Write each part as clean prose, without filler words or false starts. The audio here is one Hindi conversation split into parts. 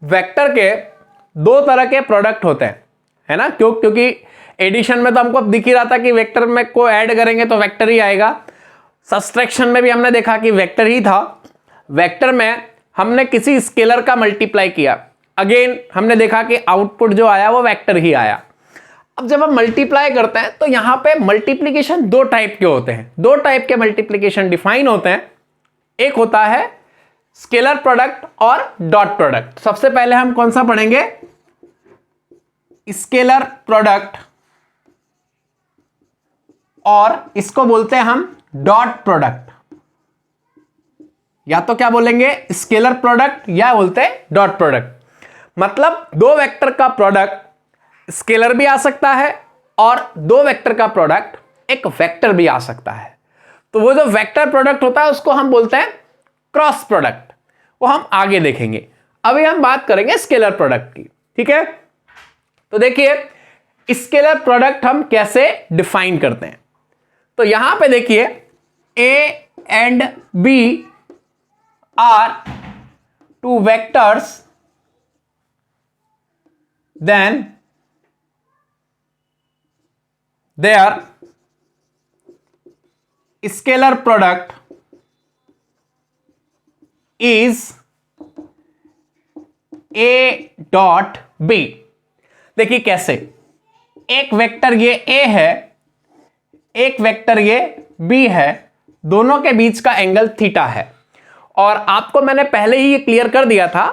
वेक्टर के दो तरह के प्रोडक्ट होते हैं, है ना, क्योंकि एडिशन में तो हमको दिख ही रहा था कि वेक्टर में को ऐड करेंगे तो वेक्टर ही आएगा। सब्ट्रैक्शन में भी हमने देखा कि वेक्टर ही था। वेक्टर में हमने किसी स्केलर का मल्टीप्लाई किया, अगेन हमने देखा कि आउटपुट जो आया वो वेक्टर ही आया। अब जब हम मल्टीप्लाई करते हैं तो यहां पे मल्टीप्लिकेशन दो टाइप के होते हैं, दो टाइप के मल्टीप्लिकेशन डिफाइन होते हैं। एक होता है स्केलर प्रोडक्ट और डॉट प्रोडक्ट। सबसे पहले हम कौन सा पढ़ेंगे? स्केलर प्रोडक्ट, और इसको बोलते हैं हम डॉट प्रोडक्ट। या तो क्या बोलेंगे? स्केलर प्रोडक्ट, या बोलते हैं डॉट प्रोडक्ट। मतलब दो वेक्टर का प्रोडक्ट स्केलर भी आ सकता है और दो वेक्टर का प्रोडक्ट एक वेक्टर भी आ सकता है। तो वो जो वेक्टर प्रोडक्ट होता है उसको हम बोलते हैं क्रॉस प्रोडक्ट, वो हम आगे देखेंगे। अभी हम बात करेंगे स्केलर प्रोडक्ट की, ठीक है। तो देखिए स्केलर प्रोडक्ट हम कैसे डिफाइन करते हैं। तो यहां पे देखिए A and B are two vectors, then their scalar product is a dot b। देखिए कैसे, एक वेक्टर ये a है, एक वेक्टर ये b है, दोनों के बीच का एंगल थीटा है। और आपको मैंने पहले ही ये क्लियर कर दिया था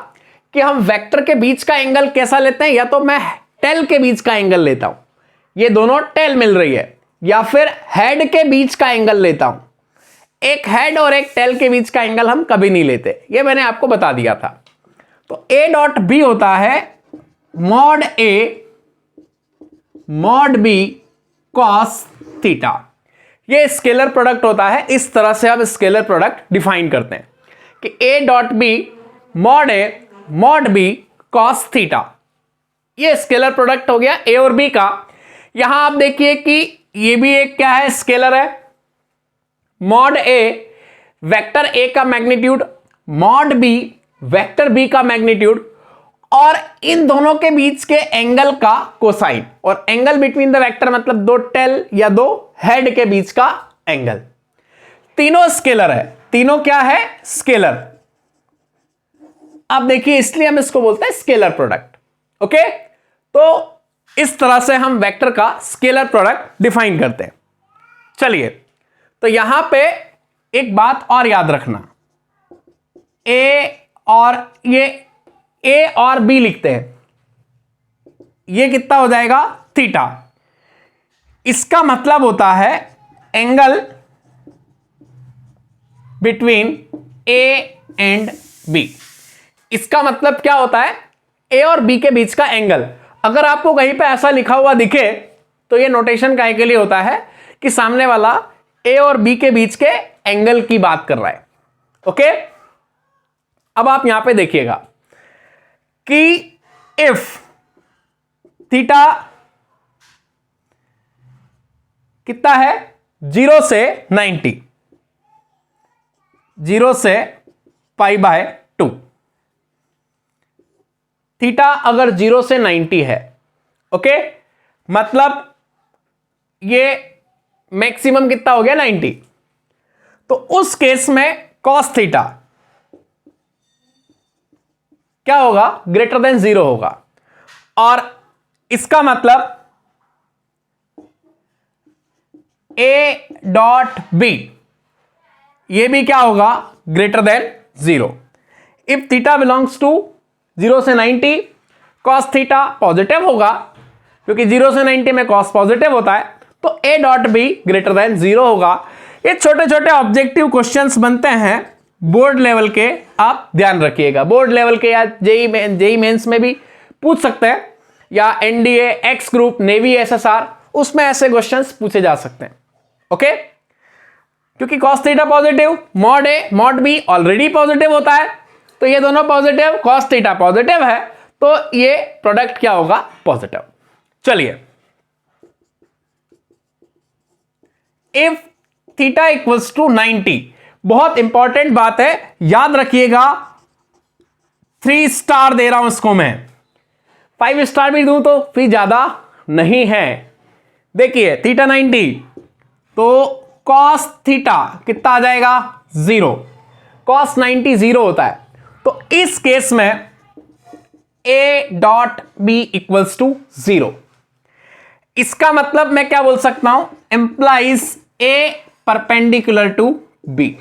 कि हम वेक्टर के बीच का एंगल कैसा लेते हैं, या तो मैं टेल के बीच का एंगल लेता हूं, ये दोनों टेल मिल रही है, या फिर हेड के बीच का एंगल लेता हूं। एक हेड और एक टेल के बीच का एंगल हम कभी नहीं लेते, ये मैंने आपको बता दिया था। तो ए डॉट बी होता है mod A mod B cos theta, ये स्केलर प्रोडक्ट होता है। इस तरह से हम स्केलर प्रोडक्ट डिफाइन करते हैं कि A dot B mod A mod B cos theta, ये स्केलर प्रोडक्ट हो गया ए और बी का। यहां आप देखिए कि ये भी एक क्या है, स्केलर है। मॉड ए वेक्टर ए का magnitude, mod B vector B का मैग्नीट्यूड, और इन दोनों के बीच के एंगल का कोसाइन। और एंगल बिटवीन द वेक्टर मतलब दो टेल या दो हेड के बीच का एंगल। तीनों स्केलर है, तीनों क्या है? स्केलर। अब देखिए इसलिए हम इसको बोलते हैं स्केलर प्रोडक्ट। ओके, तो इस तरह से हम वेक्टर का स्केलर प्रोडक्ट डिफाइन करते हैं। चलिए, तो यहां पे एक बात और याद रखना, ये ए और बी लिखते हैं, ये कितना हो जाएगा? थीटा। इसका मतलब होता है angle between A and B. इसका मतलब क्या होता है? ए और बी के बीच का एंगल। अगर आपको कहीं पे ऐसा लिखा हुआ दिखे तो ये नोटेशन काहे के लिए होता है कि सामने वाला ए और बी के बीच के एंगल की बात कर रहा है। ओके, अब आप यहां पे देखिएगा कि इफ थीटा कितना है? 0 से 90, 0 से π/2। थीटा अगर 0 से 90 है, ओके, मतलब ये मैक्सिमम कितना हो गया? 90। तो उस केस में कॉस थीटा क्या होगा? ग्रेटर देन 0 होगा। और इसका मतलब ए डॉट बी, ये भी क्या होगा? Greater than 0। If theta belongs to 0 से 90, कॉस थीटा पॉजिटिव होगा, क्योंकि 0 से 90 में कॉस पॉजिटिव होता है, तो A dot B greater than 0 होगा। ये छोटे छोटे ऑब्जेक्टिव क्वेश्चंस बनते हैं बोर्ड लेवल के, आप ध्यान रखिएगा। बोर्ड लेवल के या जेई मेंस में भी पूछ सकते हैं, या NDA, X group, navy, SSR, उसमें ऐसे क्वेश्चंस पूछे जा सकते हैं। ओके, क्योंकि cos theta positive, mod A mod B already positive होता है, तो ये दोनों पॉजिटिव, कॉस थीटा पॉजिटिव है, तो ये प्रोडक्ट क्या होगा? पॉजिटिव। चलिए, इफ थीटा इक्वल्स टू 90, बहुत इंपॉर्टेंट बात है, याद रखिएगा। 3 स्टार दे रहा हूं इसको मैं, 5 स्टार भी दूं तो फिर ज्यादा नहीं है। देखिए थीटा 90, तो कॉस थीटा कितना आ जाएगा 0, कॉस 90 0 होता है। तो इस केस में A dot B equals to 0। इसका मतलब मैं क्या बोल सकता हूं, implies A perpendicular to B.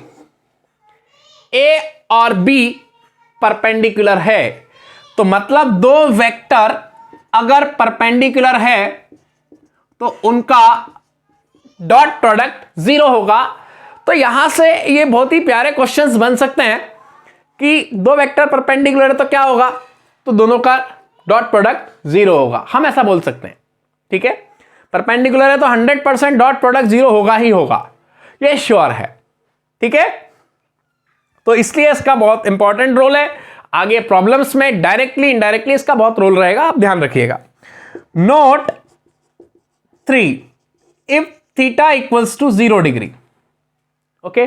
A और बी परपेंडिकुलर है, तो मतलब दो वेक्टर अगर परपेंडिकुलर है तो उनका डॉट प्रोडक्ट 0 होगा। तो यहां से ये बहुत ही प्यारे क्वेश्चंस बन सकते हैं कि दो वेक्टर परपेंडिकुलर है तो क्या होगा, तो दोनों का डॉट प्रोडक्ट 0 होगा, हम ऐसा बोल सकते हैं। ठीक है, परपेंडिकुलर है तो 100% डॉट प्रोडक्ट 0 होगा ही होगा, ये श्योर है। ठीक है, तो इसलिए इसका बहुत इंपॉर्टेंट रोल है। आगे प्रॉब्लम्स में डायरेक्टली इनडायरेक्टली इसका बहुत रोल रहेगा, आप ध्यान रखिएगा। Note 3, if theta equals to 0 degree, okay,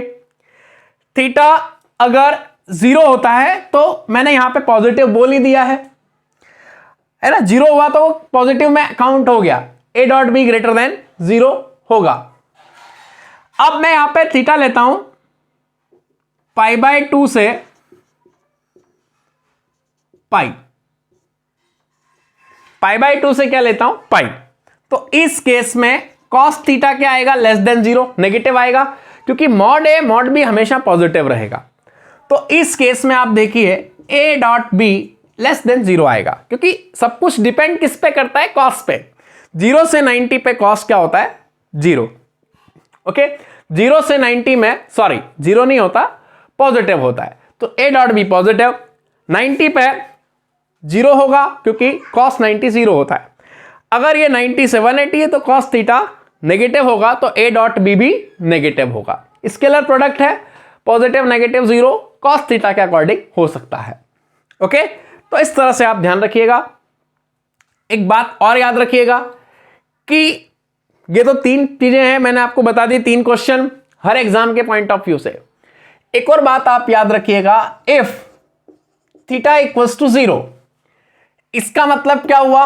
theta अगर 0 होता है तो मैंने यहां पे पॉजिटिव बोल ही दिया है ना, 0 हुआ तो पॉजिटिव में काउंट हो गया, ए डॉट बी ग्रेटर देन 0 होगा। अब मैं यहां पे थीटा लेता हूं π/2 से पाई, π/2 से क्या लेता हूं पाई। तो इस केस में cos थीटा क्या आएगा, लेस देन 0, नेगेटिव आएगा, क्योंकि मॉड ए मॉड बी हमेशा पॉजिटिव रहेगा। तो इस केस में आप देखिए ए डॉट बी लेस देन 0 आएगा, क्योंकि सब कुछ डिपेंड किस पे करता है, cos पे। 0 से 90 पे cos क्या होता है 0, ओके। 0 से 90 में सॉरी 0 नहीं होता, पॉजिटिव होता है, तो ए डॉट बी पॉजिटिव, 90 पे 0 होगा क्योंकि cos 90 0 होता है। अगर ये 90 से 180 है तो cos थीटा नेगेटिव होगा, तो ए डॉट बी भी नेगेटिव होगा। स्केलर प्रोडक्ट है, पॉजिटिव नेगेटिव 0 cos थीटा के अकॉर्डिंग हो सकता है, ओके। तो इस तरह से आप ध्यान रखिएगा। एक बात और याद रखिएगा कि ये तो 3 चीजें हैं, मैंने आपको बता दी, 3 क्वेश्चन हर एग्जाम के पॉइंट ऑफ व्यू से। एक और बात आप याद रखिएगा, इफ थीटा इक्वल्स टू 0, इसका मतलब क्या हुआ,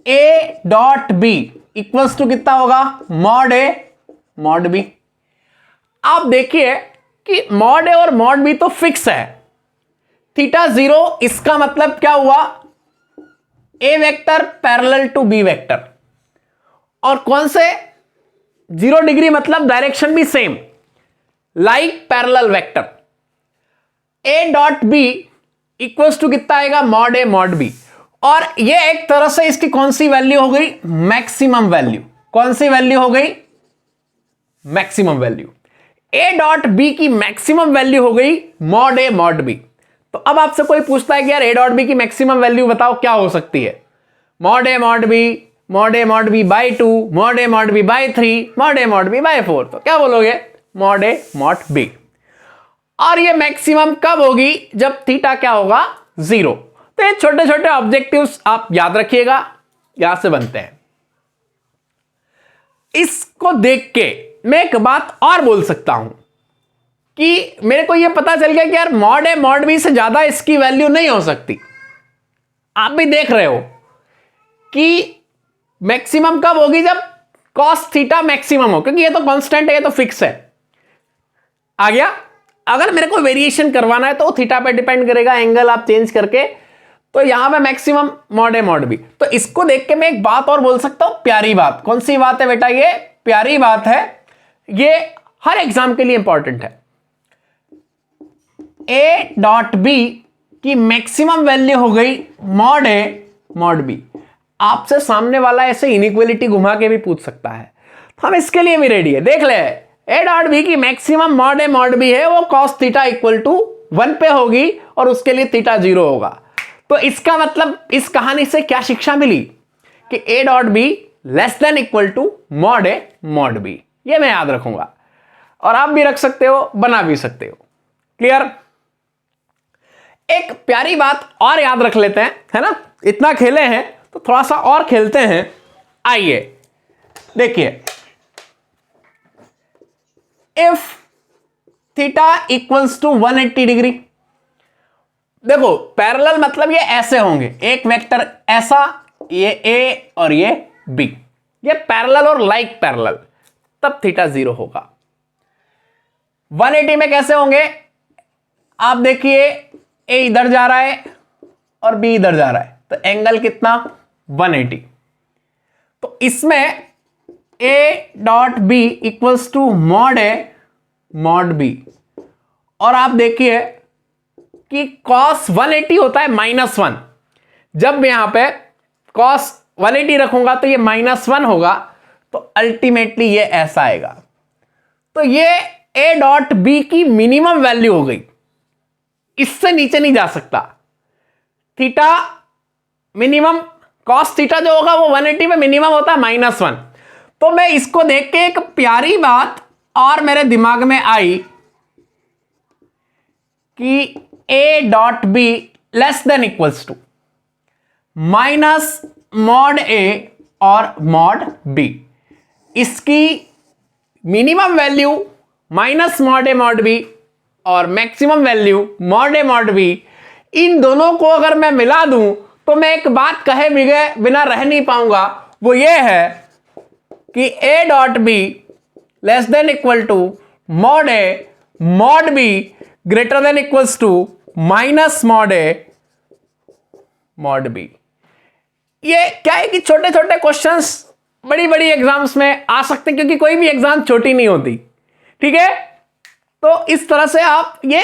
A dot B equals to कितना होगा, मॉड ए मॉड बी। आप देखिए कि मॉड ए और मॉड बी तो फिक्स है, थीटा 0, इसका मतलब क्या हुआ, A vector parallel to B vector, और कौन से 0 डिग्री मतलब डायरेक्शन भी same, like parallel vector. A dot B equals to कितना आएगा, मॉड ए मॉड बी। और ये एक तरह से इसकी कौन सी वैल्यू हो गई, मैक्सिमम वैल्यू। कौन सी वैल्यू हो गई, maximum value. A dot B की मैक्सिमम वैल्यू हो गई मॉड ए मॉड बी। तो अब आपसे कोई पूछता है कि यार ए डॉट बी की मैक्सिमम वैल्यू बताओ क्या हो सकती है, mod A mod B, mod A mod B by 2, mod A mod B by 3, mod A mod B by 4। तो क्या बोलोगे, मॉड ए मॉड बी। और ये मैक्सिमम कब होगी, जब थीटा क्या होगा 0। तो ये छोटे छोटे ऑब्जेक्टिव्स आप याद रखिएगा, यहां से बनते हैं। इसको देख के मैं एक बात और बोल सकता हूं कि मेरे को यह पता चल गया कि यार मॉड ए मॉड बी से ज्यादा इसकी वैल्यू नहीं हो सकती। आप भी देख रहे हो कि मैक्सिमम कब होगी, जब cos थीटा मैक्सिमम हो, क्योंकि ये तो कांस्टेंट है, ये तो फिक्स है। आ गया। अगर मेरे को वेरिएशन करवाना है तो थीटा पे डिपेंड करेगा, एंगल आप चेंज करके, तो यहां पे maximum mod A mod B. तो इसको देख के मैं एक बात और बोल सकता हूं, प्यारी बात। कौन सी बात है बेटा, ये प्यारी बात है, ये हर एग्जाम के लिए इंपॉर्टेंट है। ए डॉट बी की मैक्सिमम वैल्यू हो गई मॉड ए मॉड बी। आपसे सामने वाला ऐसे इनइक्वालिटी घुमा के भी पूछ सकता है, हम इसके लिए भी रेडी है। देख ले, ए डॉट बी की maximum mod A mod B है, वो cos थीटा इक्वल टू 1 पे होगी और उसके लिए थीटा 0 होगा। तो इसका मतलब इस कहानी से क्या शिक्षा मिली कि A dot B less than equal to mod A mod B. ये मैं याद रखूंगा, और आप भी रख सकते हो, बना भी सकते हो। क्लियर। एक प्यारी बात और याद रख लेते हैं, है ना, इतना खेले हैं तो थोड़ा सा और खेलते हैं। आइए देखिए, if theta equals to 180 degree, देखो पैरेलल मतलब ये ऐसे होंगे, एक वेक्टर ऐसा, ये ए और ये बी, ये पैरेलल और लाइक पैरेलल, तब थीटा 0 होगा। 180 में कैसे होंगे, आप देखिए ए इधर जा रहा है और बी इधर जा रहा है, तो एंगल कितना 180। तो इसमें A dot B equals to mod A mod B, और आप देखिए कि cos 180 होता है -1, जब मैं यहां पे cos 180 रखूंगा तो ये -1 होगा, तो अल्टीमेटली ये ऐसा आएगा। तो ये ए डॉट बी की मिनिमम वैल्यू हो गई, इससे नीचे नहीं जा सकता। थीटा मिनिमम, cos थीटा जो होगा वो 180 में मिनिमम होता है -1। तो मैं इसको देख के एक प्यारी बात और मेरे दिमाग में आई कि A dot B less than equals to minus mod A और मॉड बी। इसकी minimum value minus mod A mod B और maximum value mod A mod B, इन दोनों को अगर मैं मिला दूं तो मैं एक बात कहे बिना रह नहीं पाऊंगा, वो ये है कि A dot B less than equal to mod A mod B greater than equals to minus mod A mod B. ये क्या है कि छोटे छोटे क्वेश्चंस बड़ी बड़ी एग्जाम्स में आ सकते हैं, क्योंकि कोई भी एग्जाम छोटी नहीं होती, ठीक है। तो इस तरह से आप ये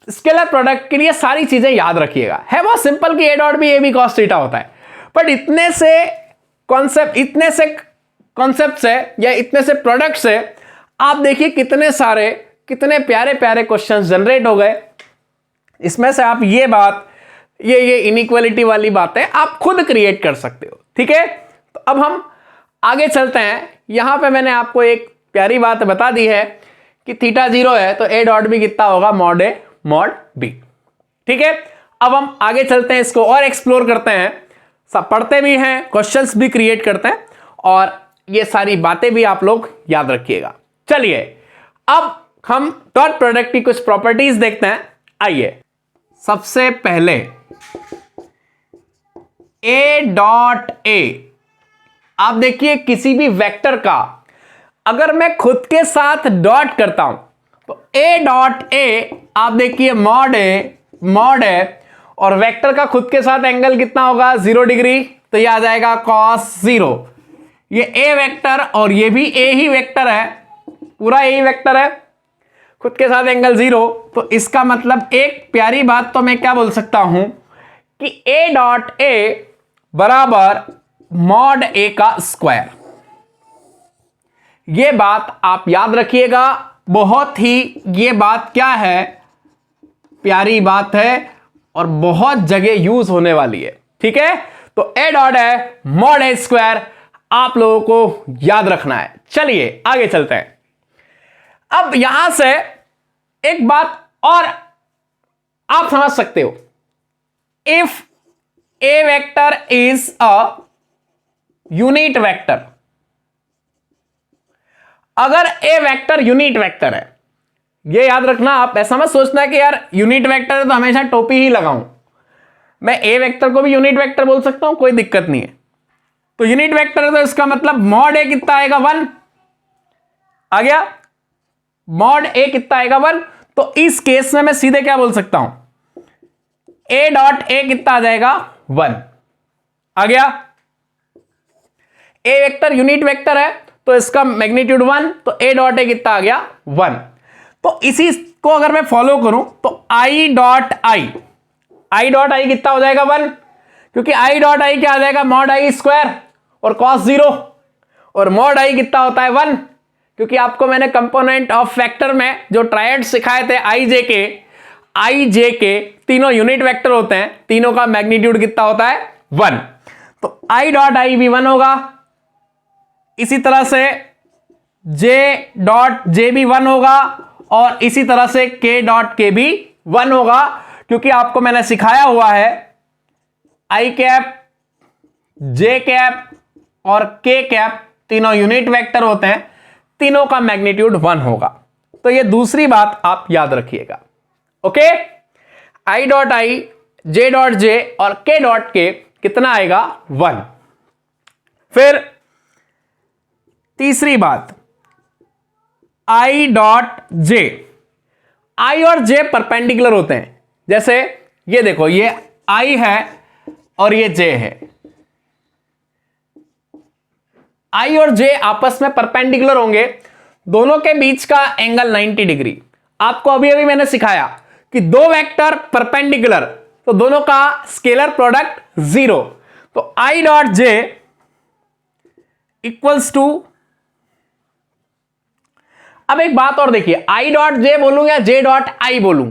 स्केलर प्रोडक्ट के लिए सारी चीजें याद रखिएगा। है बहुत सिंपल कि A dot B A B cos theta होता है, बट इतने से कॉन्सेप्ट से या इतने से प्रोडक्ट से आप देखिए कितने प्यारे प्यारे क्वेश्चंस जनरेट हो गए। इसमें से आप ये बात, ये इनइक्वालिटी वाली बातें आप खुद क्रिएट कर सकते हो, ठीक है। तो अब हम आगे चलते हैं। यहां पे मैंने आपको एक प्यारी बात बता दी है कि थीटा 0 है तो ए डॉट बी कितना होगा, मॉड ए मॉड बी, ठीक है। अब हम आगे चलते हैं, इसको और एक्सप्लोर करते हैं, सब पढ़ते भी हैं, क्वेश्चंस भी क्रिएट करते हैं, और ये सारी बातें भी आप लोग याद रखिएगा। चलिए अब हम डॉट प्रोडक्ट की कुछ प्रॉपर्टीज देखते हैं। आइए, सबसे पहले ए डॉट ए, आप देखिए किसी भी वेक्टर का अगर मैं खुद के साथ डॉट करता हूं तो ए डॉट ए, आप देखिए मॉड ए और वेक्टर का खुद के साथ एंगल कितना होगा 0 डिग्री, तो ये आ जाएगा cos 0। ये ए वेक्टर और ये भी ए ही वेक्टर है, पूरा ए ही वेक्टर है, खुद के साथ एंगल 0। तो इसका मतलब एक प्यारी बात तो मैं क्या बोल सकता हूं कि ए डॉट ए बराबर मॉड ए का स्क्वायर। ये बात आप याद रखिएगा, बहुत ही ये बात क्या है, प्यारी बात है और बहुत जगह यूज होने वाली है, ठीक है। तो ए डॉट है मॉड ए स्क्वायर, आप लोगों को याद रखना है। चलिए आगे चलते हैं। अब यहां से एक बात और आप समझ सकते हो, if A vector is a unit vector, अगर ए वेक्टर यूनिट वेक्टर है, ये याद रखना, आप ऐसा मत सोचना कि यार यूनिट वेक्टर है तो हमेशा टोपी ही लगाऊं। मैं ए वेक्टर को भी यूनिट वेक्टर बोल सकता हूं, कोई दिक्कत नहीं है। तो यूनिट वेक्टर है तो इसका मतलब मॉड ए कितना आएगा 1 आ गया, मॉड ए कितना आएगा 1। तो इस केस में मैं सीधे क्या बोल सकता हूं, ए डॉट ए कितना आ जाएगा 1 आ गया। ए वेक्टर यूनिट वेक्टर है तो इसका मैग्नीट्यूड 1, तो ए डॉट ए कितना आ गया 1। तो इसी को अगर मैं फॉलो करूं तो आई डॉट आई कितना हो जाएगा 1, क्योंकि आई डॉट आई क्या आ जाएगा, मॉड आई स्क्वायर और cos 0, और मॉड आई कितना होता है 1, क्योंकि आपको मैंने कंपोनेंट ऑफ वेक्टर में जो ट्रायड सिखाए थे आई जे के तीनों यूनिट वेक्टर होते हैं, तीनों का मैग्नीट्यूड कितना होता है 1। तो आई डॉट आई भी 1 होगा, इसी तरह से जे डॉट जे भी 1 होगा, और इसी तरह से के डॉट के भी 1 होगा, क्योंकि आपको मैंने सिखाया हुआ है आई कैप, जे कैप और के कैप तीनों यूनिट वेक्टर होते हैं, तीनों का मैग्नीट्यूड 1 होगा। तो ये दूसरी बात आप याद रखिएगा, okay. I dot I, J dot J और के डॉट के कितना आएगा 1। फिर तीसरी बात, आई डॉट जे, आई और जे परपेंडिकुलर होते हैं। जैसे ये देखो, ये आई है और ये जे है, आई और जे आपस में परपेंडिकुलर होंगे, दोनों के बीच का एंगल 90 डिग्री। आपको अभी अभी मैंने सिखाया कि दो वेक्टर परपेंडिकुलर तो दोनों का स्केलर प्रोडक्ट 0, तो I dot J equals to, अब एक बात और देखिए, आई डॉट जे बोलूं या जे डॉट आई बोलूं,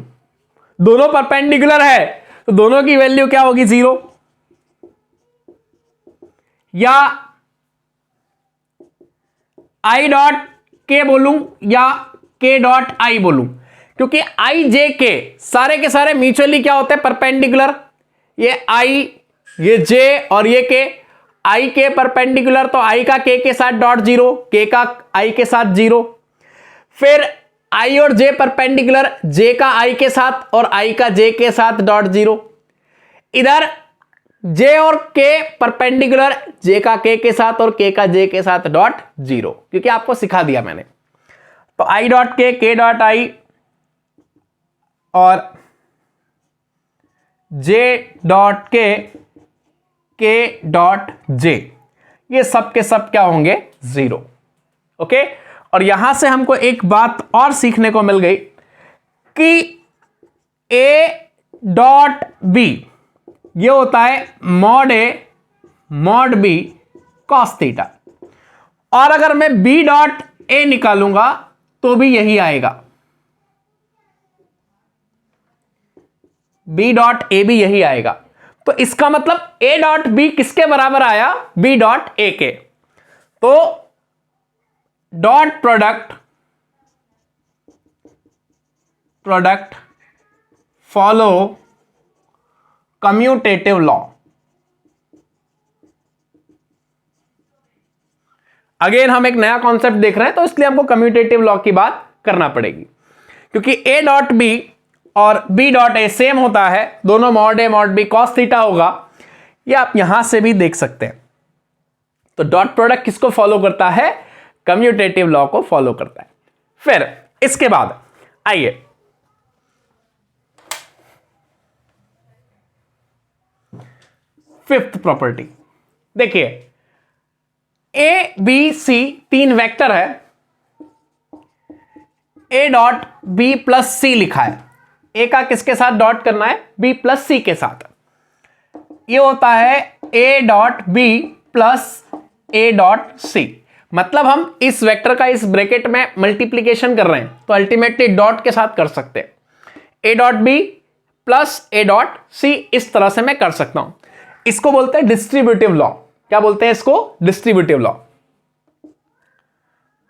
दोनों परपेंडिकुलर है तो दोनों की वैल्यू क्या होगी 0, या आई डॉट के बोलूं या के डॉट आई बोलूं, क्योंकि आई जे के सारे के सारे म्यूचुअली क्या होते हैं परपेंडिकुलर। ये आई, ये जे और ये के, आई के परपेंडिकुलर तो आई का के साथ डॉट 0, के का आई के साथ 0। फिर आई और जे परपेंडिकुलर, जे का आई के साथ और आई का जे के साथ डॉट 0। इधर जे और के परपेंडिकुलर, जे का के साथ और के का जे के साथ डॉट 0, क्योंकि आपको सिखा दिया मैंने। तो आई डॉट के डॉट आई और जे डॉट के डॉट जे, ये सब के सब क्या होंगे 0। ओके, और यहां से हमको एक बात और सीखने को मिल गई कि ए डॉट बी ये होता है mod A mod B cos theta, और अगर मैं बी डॉट ए निकालूंगा तो भी यही आएगा, बी डॉट ए भी यही आएगा। तो इसका मतलब ए डॉट बी किसके बराबर आया, बी डॉट ए के। तो dot product follow commutative law. Again हम एक नया कॉन्सेप्ट देख रहे हैं, तो इसलिए हमको कम्यूटेटिव लॉ की बात करना पड़ेगी, क्योंकि ए डॉट बी और बी डॉट ए सेम होता है, दोनों mod A mod B cos theta होगा, ये आप यहां से भी देख सकते हैं। तो डॉट प्रोडक्ट किसको फॉलो करता है, कम्यूटेटिव लॉ को फॉलो करता है। फिर इसके बाद आइए फिफ्थ प्रॉपर्टी देखिए, ए बी सी तीन वेक्टर है, ए डॉट बी प्लस सी लिखा है, ए का किसके साथ डॉट करना है, बी प्लस सी के साथ। ये होता है A dot B plus A dot C, मतलब हम इस वेक्टर का इस ब्रैकेट में मल्टीप्लीकेशन कर रहे हैं तो अल्टीमेटली डॉट के साथ कर सकते हैं, A dot B plus A dot C, इस तरह से मैं कर सकता हूं। इसको बोलते हैं डिस्ट्रीब्यूटिव लॉ। क्या बोलते हैं इसको, डिस्ट्रीब्यूटिव लॉ।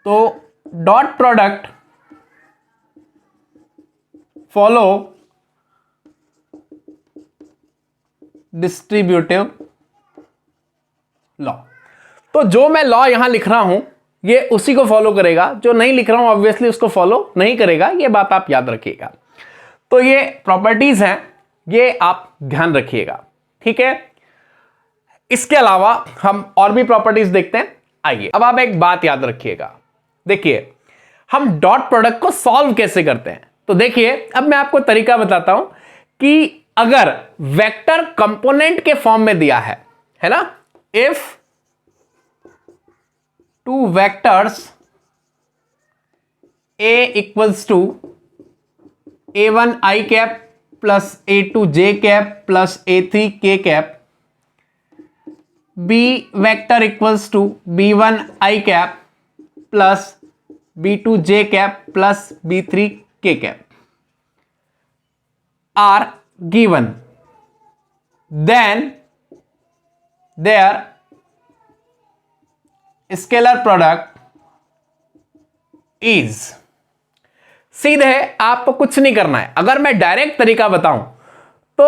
तो dot product follow distributive law. तो जो मैं लॉ यहां लिख रहा हूं ये उसी को फॉलो करेगा, जो नहीं लिख रहा हूं ऑब्वियसली उसको फॉलो नहीं करेगा, ये बात आप याद रखिएगा। तो ये प्रॉपर्टीज हैं, ये आप ध्यान रखिएगा, ठीक है। इसके अलावा हम और भी प्रॉपर्टीज देखते हैं। आइए अब आप एक बात याद रखिएगा, देखिए हम डॉट प्रोडक्ट को सॉल्व कैसे करते हैं। तो देखिए अब मैं आपको तरीका बताता हूं कि अगर वेक्टर कंपोनेंट के फॉर्म में दिया है ना, if two vectors A equals to a1 i cap plus a2 j cap plus a3 k cap, b vector equals to b1 i cap plus b2 j cap plus b3 k cap are given, then their scalar product is, सीधे आपको कुछ नहीं करना है। अगर मैं डायरेक्ट तरीका बताऊं तो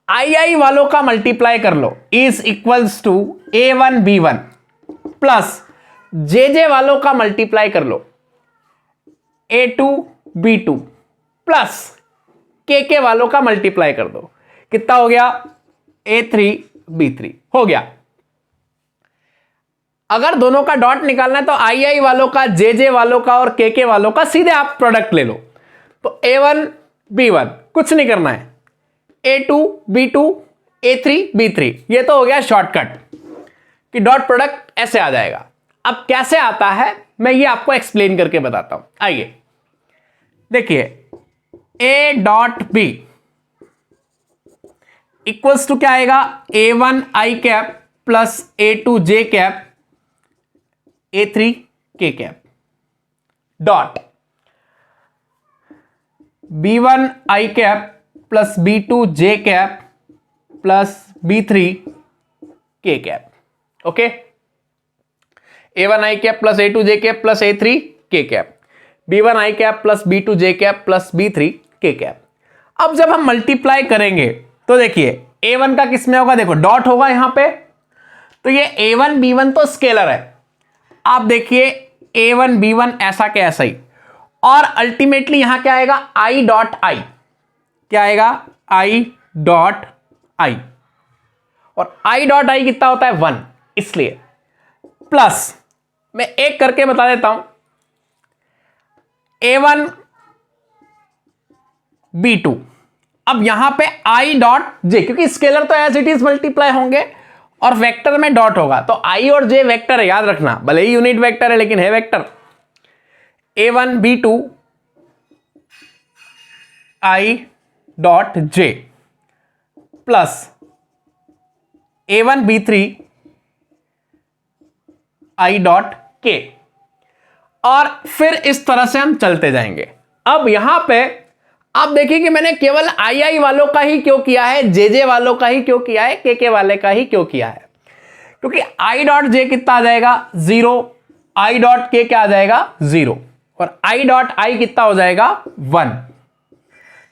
आई वालों का मल्टीप्लाई कर लो, is equals to a1 b1 plus J वालों का मल्टीप्लाई कर लो a2 b2 प्लस के वालों का मल्टीप्लाई कर दो, कितना हो गया, A3 B3 हो गया। अगर दोनों का डॉट निकालना है तो आई वालों का, जे वालों का और के वालों का सीधे आप प्रोडक्ट ले लो। तो A1 B1 कुछ नहीं करना है, A2 B2 A3 B3, ये तो हो गया शॉर्टकट कि डॉट प्रोडक्ट ऐसे आ जाएगा। अब कैसे आता है मैं ये आपको एक्सप्लेन करके बताता हूं, आइए देखिए। A dot B equals to क्या आएगा, A1 I cap plus A2 J cap A3 K cap dot B1 I cap plus B2 J cap plus B3 K cap. Okay, A1 I cap plus A2 J cap plus A3 K cap, B1 I cap plus B2 J cap plus B3 K cap. अब जब हम मल्टीप्लाई करेंगे तो देखिए A1 का किस में होगा, देखो डॉट होगा यहां पे, तो ये A1 B1 तो स्केलर है, आप देखिए A1 B1 ऐसा के ऐसा ही, और अल्टीमेटली यहां क्या आएगा, I डॉट I, क्या आएगा I डॉट I, और I डॉट I कितना होता है 1, इसलिए प्लस मैं एक करके बता देता हूं, A1 B2, अब यहां पे I डॉट J, क्योंकि स्केलर तो एज इट इज मल्टीप्लाई होंगे और वेक्टर में डॉट होगा, तो I और J वेक्टर है, याद रखना, भले ही यूनिट वेक्टर है लेकिन है vector. A1 B2 I dot J plus A1 B3 I dot K, और फिर इस तरह से हम चलते जाएंगे। अब यहां पे आप देखिए कि मैंने केवल आई वालों का ही क्यों किया है, जे वालों का ही क्यों किया है, के वाले का ही क्यों किया है, क्योंकि आई डॉट जे कितना आ जाएगा 0, आई डॉट के क्या आ जाएगा 0, और आई डॉट आई कितना हो जाएगा 1,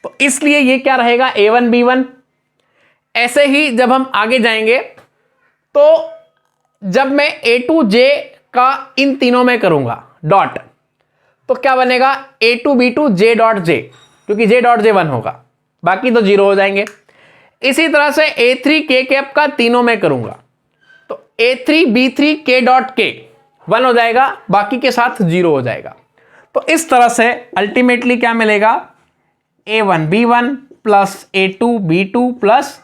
तो इसलिए ये क्या रहेगा A1 B1। ऐसे ही जब हम आगे जाएंगे तो जब मैं A2 J का इन तीनों में करूंगा डॉट, तो क्या बनेगा A2 B2 J dot J, क्योंकि J डॉट J 1 होगा, बाकी तो 0 हो जाएंगे। इसी तरह से A3 K कैप का तीनों में करूंगा तो A3 B3 K dot K 1 हो जाएगा, बाकी के साथ 0 हो जाएगा। तो इस तरह से अल्टीमेटली क्या मिलेगा, A1 B1 plus A2 B2 plus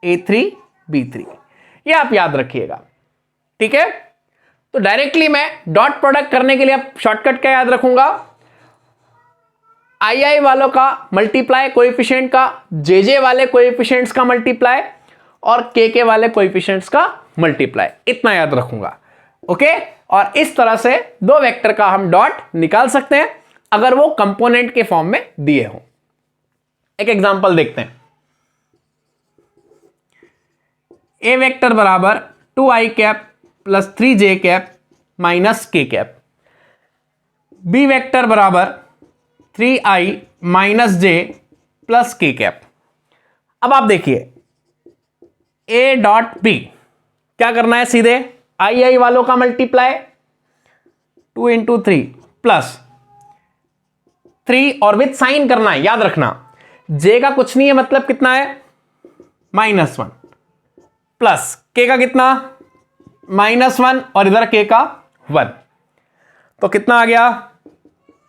A3 B3, ये आप याद रखिएगा, ठीक है। तो डायरेक्टली मैं डॉट प्रोडक्ट करने के लिए अब शॉर्टकट क्या याद रखूंगा, आई वालों का मल्टीप्लाई कोएफिशिएंट का, जे वाले कोएफिशिएंट्स का मल्टीप्लाई, और के वाले कोएफिशिएंट्स का मल्टीप्लाई, इतना याद रखूंगा। ओके, और इस तरह से दो वेक्टर का हम डॉट निकाल सकते हैं अगर वो कंपोनेंट के फॉर्म में दिए हो। एक एग्जांपल देखते हैं, ए वेक्टर बराबर 2i cap plus 3j cap minus के कैप, बी वेक्टर बराबर 3i minus j plus K cap. अब आप देखिए a डॉट b क्या करना है, सीधे आई वालों का मल्टीप्लाई 2 इंटू 3 प्लस 3 और विथ साइन करना है, याद रखना j का कुछ नहीं है, मतलब कितना है -1 प्लस k का कितना -1 और इधर k का 1, तो कितना आ गया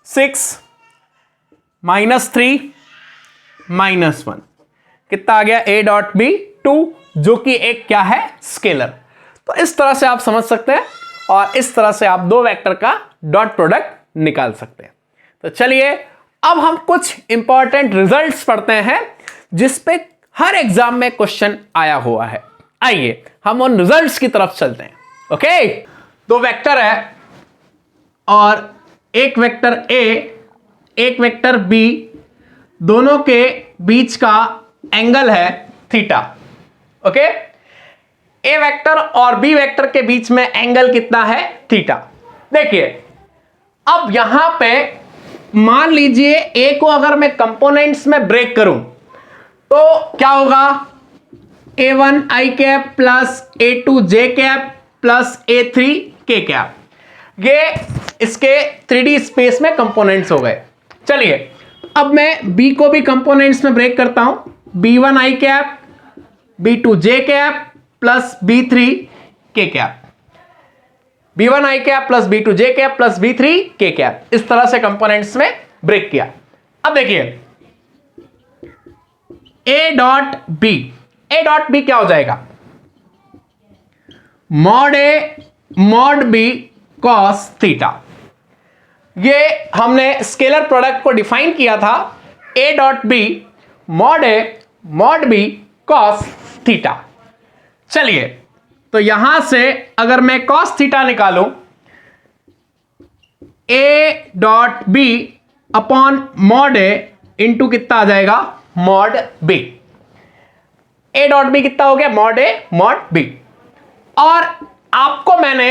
6 -3 -1, कितना आ गया a डॉट b 2, जो कि एक क्या है स्केलर। तो इस तरह से आप समझ सकते हैं और इस तरह से आप दो वेक्टर का डॉट प्रोडक्ट निकाल सकते हैं। तो चलिए अब हम कुछ इंपॉर्टेंट रिजल्ट्स पढ़ते हैं जिसपे हर एग्जाम में क्वेश्चन आया हुआ है। आइए हम उन रिजल्ट्स की तरफ चलते हैं। ओके, दो वेक्टर है और एक वेक्टर a एक वेक्टर b, दोनों के बीच का एंगल है थीटा। ओके, ए वेक्टर और बी वेक्टर के बीच में एंगल कितना है थीटा। देखिए अब यहां पे मान लीजिए ए को अगर मैं कंपोनेंट्स में ब्रेक करूं तो क्या होगा, A1 I cap plus A2 J cap plus A3 K cap, ये इसके 3D स्पेस में कंपोनेंट्स हो गए। चलिए अब मैं b को भी कंपोनेंट्स में ब्रेक करता हूं, b1 i cap, b2 j cap plus b3 k cap, b1 i cap plus b2 j cap plus b3 k cap, इस तरह से कंपोनेंट्स में ब्रेक किया। अब देखिए a डॉट b क्या हो जाएगा, mod a mod b cos theta. ये हमने स्केलर प्रोडक्ट को डिफाइन किया था, a dot b mod a mod b cos theta. चलिए तो यहां से अगर मैं कॉस थीटा निकालूं, a dot b upon mod a into कितना आ जाएगा, mod b। a dot b कितना हो गया, मॉड a मॉड b। और आपको मैंने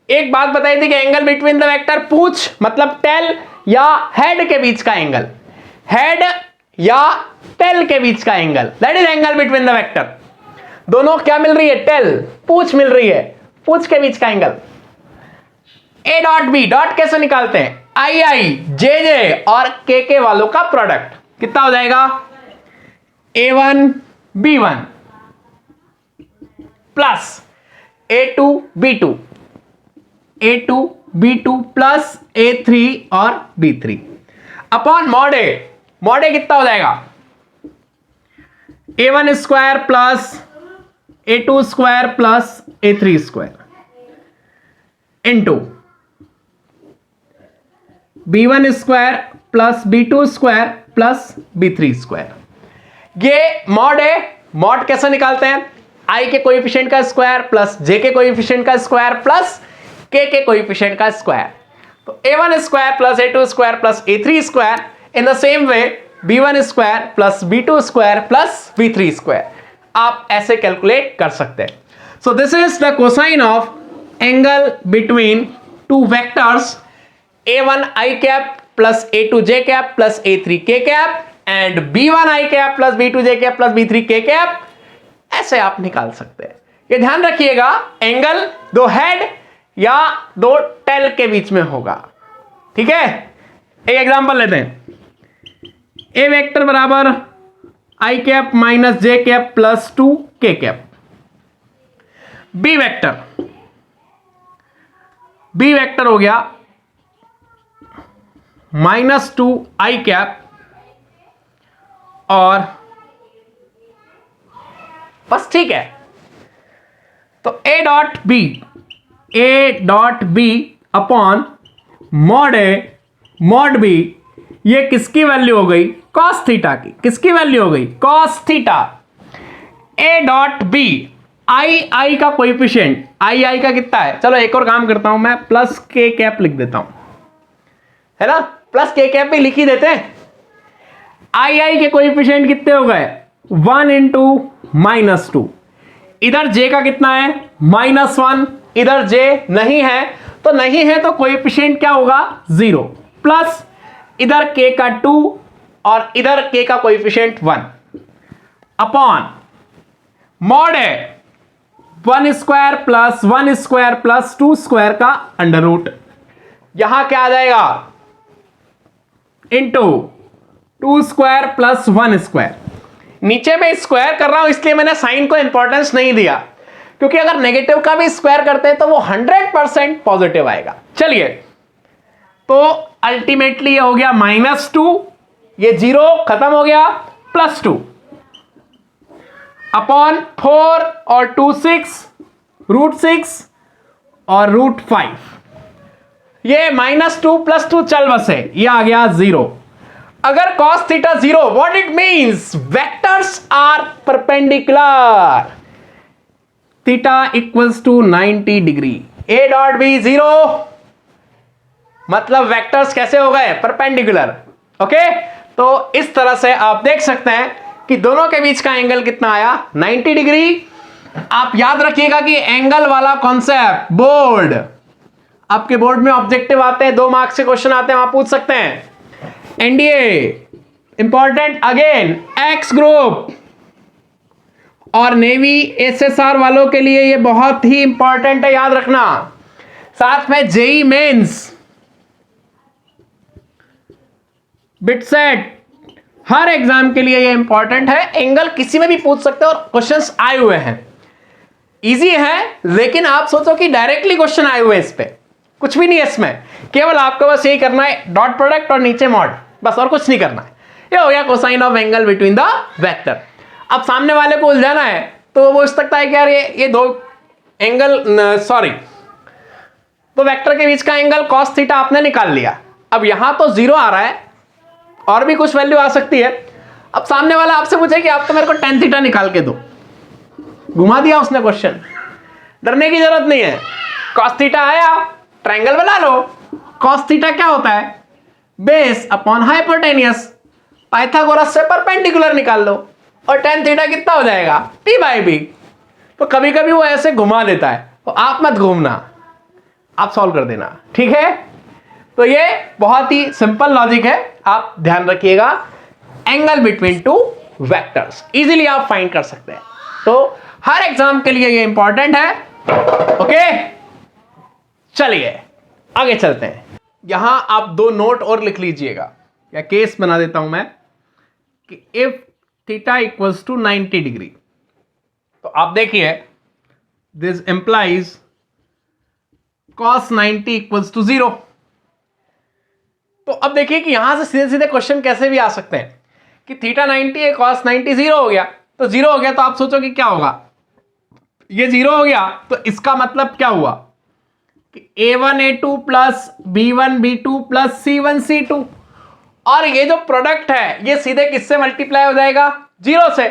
एक बात बताई थी कि एंगल बिटवीन द वेक्टर, पूछ मतलब टेल या हेड के बीच का एंगल, हेड या टेल के बीच का angle, that is angle between the vector. दोनों क्या मिल रही है, टेल, पूछ मिल रही है, पूछ के बीच का angle. A dot B, dot कैसे निकालते हैं, आई आई जे जे और के वालों का प्रोडक्ट कितना हो जाएगा, a1 b1 plus a2 b2, a2 b2 plus a3 और b3 upon mod A. Mod ए कितना हो जाएगा, a1 square plus a2 square plus a3 square into b1 square plus b2 square plus b3 square. ये मॉड है, मॉड कैसे निकालते हैं, i के कोएफिशिएंट का स्क्वायर प्लस j के कोएफिशिएंट का स्क्वायर प्लस k के कोएफिशिएंट का स्क्वायर। तो a1 square plus a2 square plus a3 square, in the same way b1 square plus b2 square plus b3 square, आप ऐसे कैलकुलेट कर सकते हैं। So this is the cosine of angle between two vectors a1 i cap plus a2 j cap plus a3 k cap and b1 i cap plus b2 j cap plus b3 k cap, ऐसे आप निकाल सकते हैं। ये ध्यान रखिएगा, एंगल दो हेड या दो टेल के बीच में होगा, ठीक है। एक एग्जांपल लेते हैं, ए वेक्टर बराबर आई कैप माइनस जे cap plus 2 K cap, B vector हो गया माइनस 2 आई कैप और बस, ठीक है। तो A dot B upon mod A mod B, ये किसकी वैल्यू हो गई, कॉस थीटा की। किसकी वैल्यू हो गई, cos theta. A dot B, I का कोएफिशिएंट, आई का कितना है, चलो एक और काम करता हूं मैं, प्लस के कैप लिख देता हूं, है ना, प्लस के कैप भी लिख ही देते हैं। आई के कोएफिशिएंट कितने हो गए, 1 इंटू माइनस 2, इधर जे का कितना है -1, इधर जे नहीं है तो कोएफिशिएंट क्या होगा 0, प्लस इधर के का 2 और इधर के का कोएफिशिएंट 1 अपॉन मॉड है 1 square plus 1 square plus 2 square का अंडर रूट, यहां क्या आ जाएगा इंटू 2 स्क्वायर प्लस 1 स्क्वायर। नीचे में स्क्वायर कर रहा हूं इसलिए मैंने साइन को इंपॉर्टेंस नहीं दिया, क्योंकि अगर नेगेटिव का भी स्क्वायर करते हैं तो वो 100% पॉजिटिव आएगा। चलिए तो अल्टीमेटली ये हो गया -2, ये 0 खत्म हो गया, +2 अपॉन 4 और 2 6, √6 और √5, ये -2 + 2 चल बसे, ये आ गया 0। अगर cos theta 0, what it means, vectors are perpendicular, theta equals to 90 degree. A dot B 0 मतलब वेक्टर्स कैसे हो गए, परपेंडिकुलर। ओके, तो इस तरह से आप देख सकते हैं कि दोनों के बीच का एंगल कितना आया, 90 डिग्री। आप याद रखिएगा कि एंगल वाला कॉन्सेप्ट बोर्ड, आपके बोर्ड में ऑब्जेक्टिव आते हैं, 2 मार्क्स के क्वेश्चन आते हैं, वहां पूछ सकते हैं। NDA important again, x group और नेवी एसएसआर वालों के लिए ये बहुत ही इंपॉर्टेंट है, याद रखना। साथ में जेई मेंस, बिटसेट हर एग्जाम के लिए ये इंपॉर्टेंट है, एंगल किसी में भी पूछ सकते हो और क्वेश्चंस आए हुए हैं, इजी है, लेकिन आप सोचो कि डायरेक्टली क्वेश्चन आए हुए हैं, इस पे कुछ भी नहीं है इसमें, केवल आपको बस यही करना है डॉट प्रोडक्ट और नीचे मॉड, बस और कुछ नहीं करना है। ये हो गया cosine of angle between the vector. अब सामने वाले को उलझाना है तो वो सोच सकता है कि यार ये दो एंगल तो वेक्टर के बीच का एंगल cos थीटा आपने निकाल लिया, अब यहां तो 0 आ रहा है और भी कुछ वैल्यू आ सकती है। अब सामने वाला आपसे पूछे कि आप तो मेरे को tan थीटा निकाल के दो, घुमा दिया उसने क्वेश्चन, डरने की जरूरत नहीं है। cos थीटा आया, ट्रायंगल बना लो। cos थीटा क्या होता है? बेस अपॉन हाइपोटेनियस, पाइथागोरस से परपेंडिकुलर निकाल लो और tan थीटा कितना हो जाएगा? p/b। तो कभी कभी वो ऐसे घुमा देता है, तो आप मत घूमना, आप सॉल्व कर देना, ठीक है। तो ये बहुत ही सिंपल लॉजिक है, आप ध्यान रखिएगा। Angle between two vectors easily आप फाइंड कर सकते हैं, तो हर एग्जाम के लिए ये इंपॉर्टेंट है। ओके, चलिए आगे चलते हैं। यहां आप दो नोट और लिख लीजिएगा, या केस बना देता हूं मैं कि if theta equals to 90 degree, तो आप देखिए this implies cos 90 equals to 0। तो अब देखिए कि यहां से सीधे सीधे क्वेश्चन कैसे भी आ सकते हैं कि थीटा 90 है, cos 90 0 हो गया, तो 0 हो गया तो आप सोचो कि क्या होगा, ये 0 हो गया तो इसका मतलब क्या हुआ कि a1 a2 plus b1 b2 plus c1 c2, और ये जो प्रोडक्ट है ये सीधे किससे मल्टीप्लाई हो जाएगा? 0 से,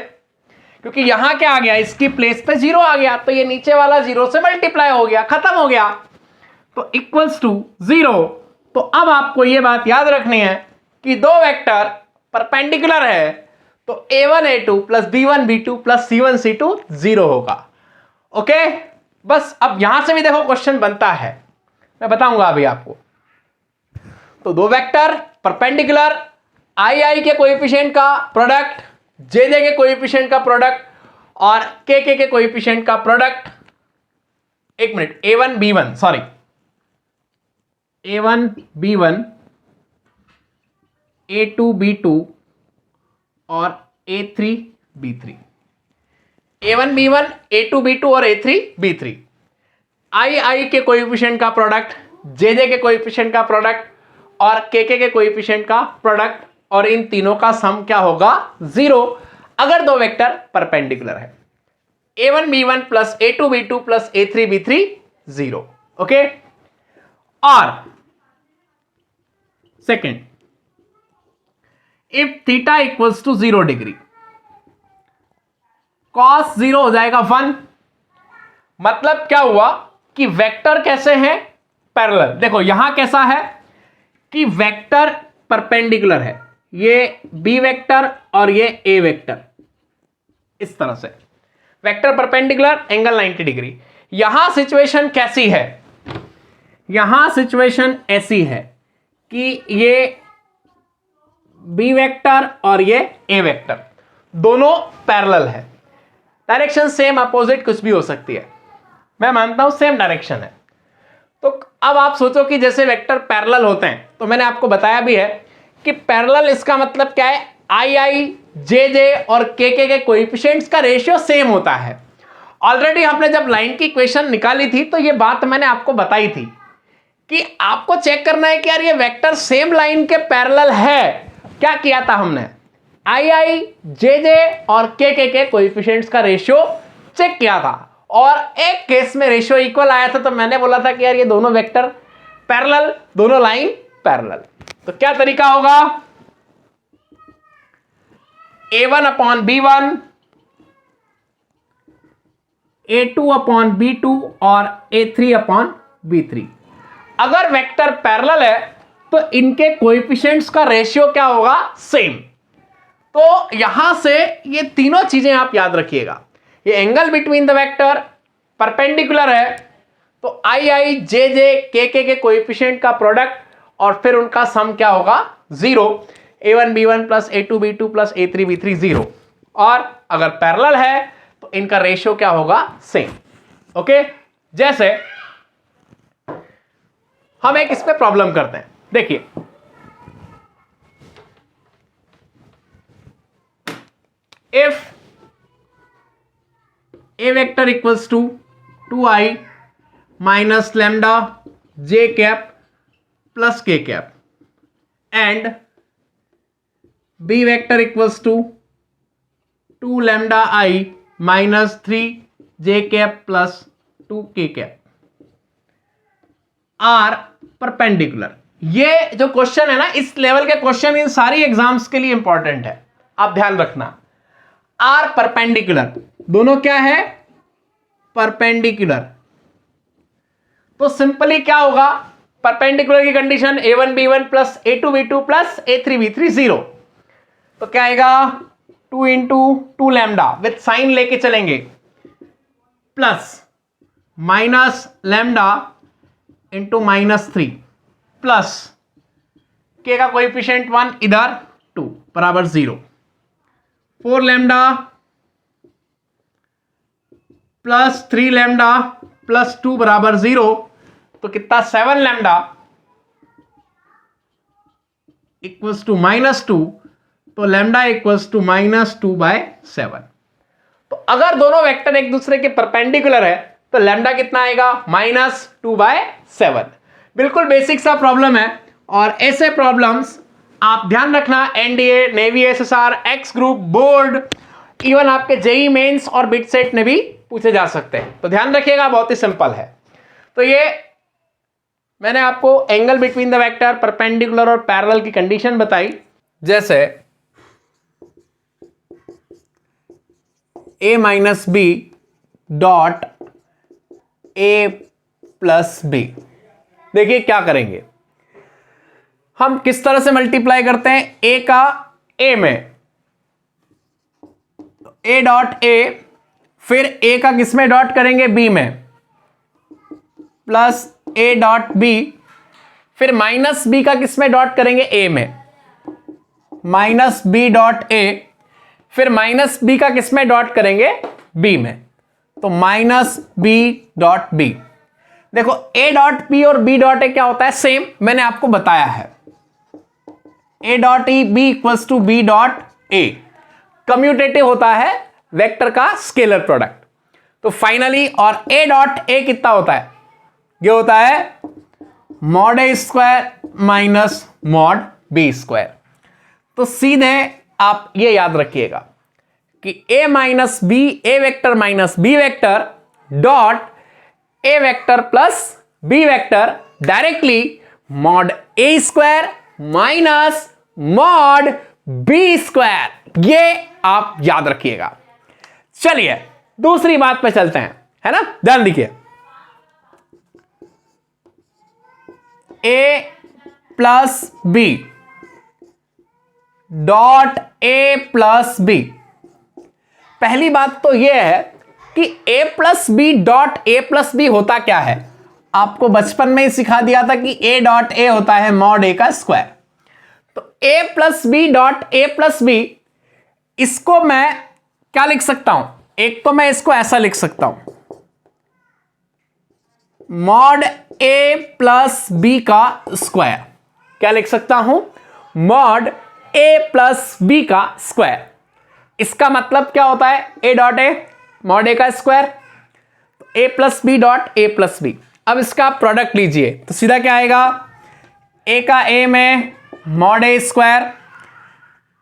क्योंकि यहां क्या आ गया, इसकी प्लेस पे 0 आ गया, तो ये नीचे वाला 0 से मल्टीप्लाई हो गया, खत्म हो गया, तो इक्वल्स टू 0। तो अब आपको ये बात याद रखनी है कि दो वेक्टर परपेंडिकुलर है, तो a1 a2 plus b1 b2 plus c1 c2 0 होगा। ओके, बस अब यहां से भी देखो क्वेश्चन बनता है, मैं बताऊंगा अभी आपको। तो दो वेक्टर परपेंडिकुलर, आई के कोएफिशिएंट का प्रोडक्ट, जे के कोएफिशिएंट का प्रोडक्ट और के कोएफिशिएंट का प्रोडक्ट। एक minute, a1 b1 sorry a1 b1 a2 b2 और a3 b3, a1 b1 a2 b2 और a3 b3, आई के कोएफिशिएंट का प्रोडक्ट, जे के कोएफिशिएंट का प्रोडक्ट और के कोएफिशिएंट का प्रोडक्ट, और इन तीनों का सम क्या होगा? 0, अगर दो वेक्टर परपेंडिकुलर है। a1 b1 plus a2 b2 plus a3 b3 0। Okay, और second, if theta equals to 0 degree, cos 0 हो जाएगा 1। मतलब क्या हुआ कि वेक्टर कैसे हैं? पैरेलल। देखो यहां कैसा है कि वेक्टर परपेंडिकुलर है, ये बी वेक्टर और ये ए वेक्टर, इस तरह से वेक्टर परपेंडिकुलर, एंगल 90 डिग्री। यहां सिचुएशन कैसी है? यहां सिचुएशन ऐसी है कि ये बी वेक्टर और ये ए वेक्टर दोनों पैरेलल है, डायरेक्शन सेम अपोजिट कुछ भी हो सकती है, मैं मानता हूं सेम डायरेक्शन है। तो अब आप सोचो कि जैसे वेक्टर पैरेलल होते हैं, तो मैंने आपको बताया भी है कि पैरेलल इसका मतलब क्या है, आई जे और के कोएफिशिएंट्स का रेशियो सेम होता है। ऑलरेडी हमने जब लाइन की इक्वेशन निकाली थी तो ये बात मैंने आपको बताई थी कि आपको चेक करना है कि यार ये वेक्टर सेम लाइन के पैरेलल है। क्या किया था हमने? आई जे और के कोएफिशिएंट्स का रेशियो चेक किया था, और एक केस में रेशियो इक्वल आया था, तो मैंने बोला था कि यार ये दोनों वेक्टर पैरेलल, दोनों लाइन पैरेलल। तो क्या तरीका होगा? a1 upon b1, a2 upon b2 और a3 अपॉन b3। अगर वेक्टर पैरेलल है तो इनके कोएफिशिएंट्स का रेशियो क्या होगा? सेम। तो यहां से ये तीनों चीजें आप याद रखिएगा, ये angle between the vector perpendicular है, तो आई जे के कोएफिशिएंट का प्रोडक्ट और फिर उनका सम क्या होगा? 0। a1 b1 plus a2 b2 plus a3 b3 0। और अगर पैरेलल है तो इनका रेशियो क्या होगा? सेम। ओके, जैसे हम एक इस पे प्रॉब्लम करते हैं, देखिए if A vector equals to 2i minus lambda J cap plus K cap and B vector equals to 2 lambda I minus 3 J cap plus 2 K cap are perpendicular. ये जो क्वेश्चन है ना, इस लेवल के क्वेश्चन इन सारी एग्जाम्स के लिए इंपॉर्टेंट है, आप ध्यान रखना। आर परपेंडिकुलर, दोनों क्या है? परपेंडिकुलर। तो सिंपली क्या होगा? परपेंडिकुलर की condition a1b1 plus a2b2 plus a3b3 0। तो क्या आएगा? 2 इंटू 2 लैम्डा विथ साइन लेके चलेंगे plus minus lambda into minus 3 plus के का कोएफिशिएंट 1 इधर 2 बराबर 0। 4 लैम्डा प्लस 3 लैम्डा प्लस 2 बराबर 0। तो कितना? 7 लैम्डा इक्वल्स टू माइनस 2। तो लैम्डा इक्वल्स टू माइनस 2/7। तो अगर दोनों वेक्टर एक दूसरे के परपेंडिकुलर है तो लैम्डा कितना आएगा? -2/7। बिल्कुल बेसिक सा प्रॉब्लम है। और ऐसे प्रॉब्लम्स आप ध्यान रखना, NDA, navy SSR, x group, board, even आपके जेई मेंस और बिट सेट में भी पूछे जा सकते हैं। तो ध्यान रखिएगा, बहुत ही सिंपल है। तो ये मैंने आपको angle between the vector, perpendicular और पैरेलल की कंडीशन बताई। जैसे a minus B dot a plus B. देखिए क्या करेंगे हम, किस तरह से मल्टीप्लाई करते हैं a का a में, a डॉट a, फिर a का किस में डॉट करेंगे? b में, प्लस a डॉट b, फिर माइनस b का किस में डॉट करेंगे? a में, माइनस b डॉट a, फिर माइनस b का किस में डॉट करेंगे? b में। तो माइनस b डॉट b। देखो a डॉट b और b डॉट a क्या होता है? सेम, मैंने आपको बताया है। a dot e b equals to b dot a commutative होता है वेक्टर का स्केलर प्रोडक्ट। तो फाइनली, और a डॉट a कितना होता है? ये होता है mod a square minus mod b square. तो सीधे आप ये याद रखिएगा कि a minus b, a vector minus b vector dot a vector plus b vector directly mod a square minus mod b square. ये आप याद रखिएगा। चलिए दूसरी बात पे चलते हैं, है ना? ध्यान दीजिए, a plus b dot a plus b। पहली बात तो यह है कि a plus B dot a plus B होता क्या है? आपको बचपन में ही सिखा दिया था कि a डॉट a होता है मॉड a का स्क्वायर। तो a plus B dot a plus B, इसको मैं क्या लिख सकता हूं? एक तो मैं इसको ऐसा लिख सकता हूं, मॉड a प्लस बी का स्क्वायर। क्या लिख सकता हूं? मॉड a प्लस बी का स्क्वायर। इसका मतलब क्या होता है? a dot a mod a का square, a plus B dot a plus B. अब इसका प्रोडक्ट लीजिए तो सीधा क्या आएगा? a का a में mod a square,